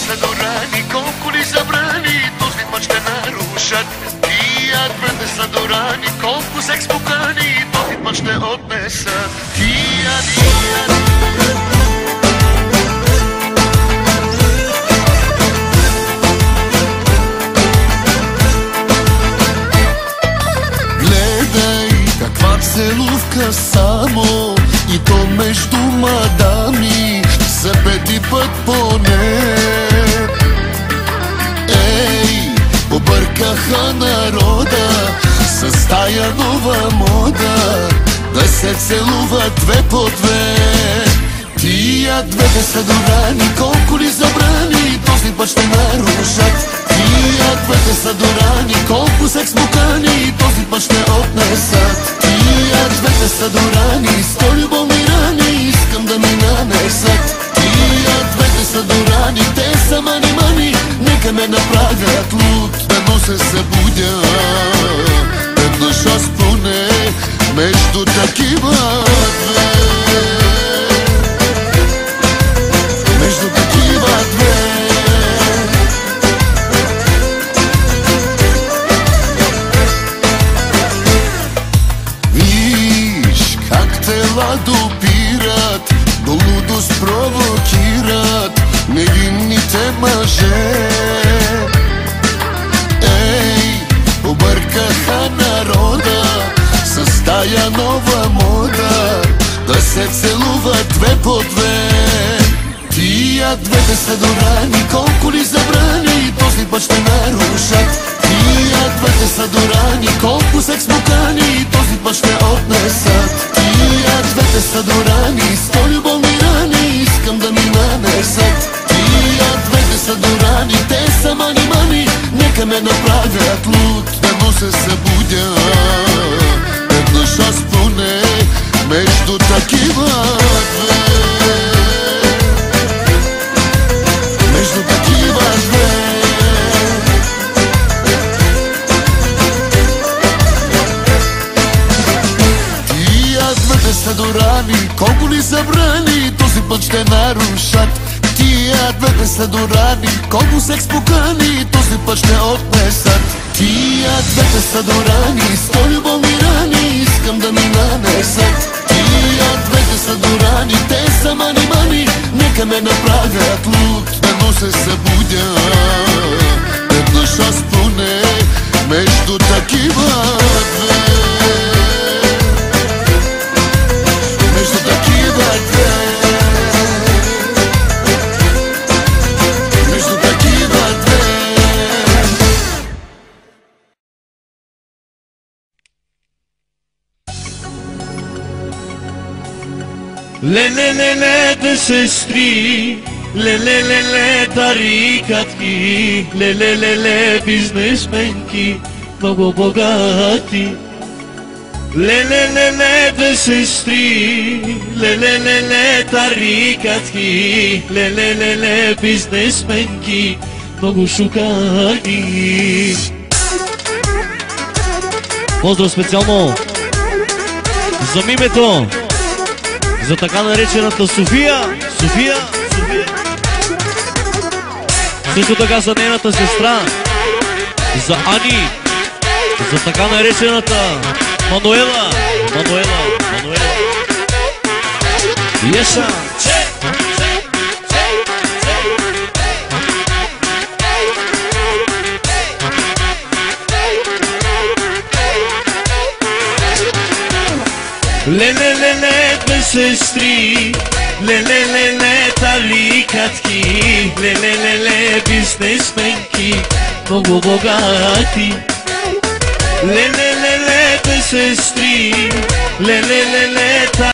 са дорани, колко ли забрани, този път ще нарушат. Тия двете са дорани, колко секс покани, този път ще отнесат. Гледай каква целувка само, и то между мадами, за пети път поне. Ей, побъркаха народа с тая нова мода, да се целуват две по две. Тия двете са дорани, колко ли забрани, този път ще нарушат. Тия двете са дорани, колко секс мукани, този път ще отнесат. Тия двете са дорани, сто любовни рани, искам да ми нанесат. Тия двете са дорани, те са мани-мани, нека ме направят луд, дано се събудя веднъж аз поне между такива две. Между такива две. Виж как тела допират, до лудост провокират невинните мъже. Ей, побъркаха народа с тая нова мода, да се целуват две по две. Тия двете са дорани, колко ли забрани, този път ще нарушат. Тия двете са дорани, колко секс мукани, този път ще отнесат. Тия двете са дорани, сто любовни рани, искам да ми нанесат. Тия двете са дорани, те са мани-мани, нека ме направят луд, дано се събудя веднъж аз поне между такива две. Между такива две. Тия двете са дорани, колко ли забрани, този път ще нарушат. Тия двете са дорани, колко секс покани, този път ще отнесат. Тия двете са дорани, сто любовни рани, искам да ми нанесат. Тия двете са дорани, те са мани-мани, нека ме направят луд, дано се събудя веднъж аз поне между такива две. Между такива две. Между такива две. Ле-ле-ле-ле, сестри, ле-ле-ле-ле, тарикатки, ле-ле-ле-ле, бизнесменки, много богати. Ле-ле-ле-ле, сестри, ле-ле-ле-ле, тарикатки, ле-ле-ле-ле, бизнесменки, много шукани. Поздрав специално за мимето, за така наречената София. Също така за нейната сестра, за Ани, за така наречената Мануела. Еша. Ле-ле-ле-ле, две сестри, ле-ле-ле-ле, тарикатки, ле-ле-ле-ле, бизнесменки, много богати. Ле-ле-ле-ле, две сестри, ле-ле-ле-ле,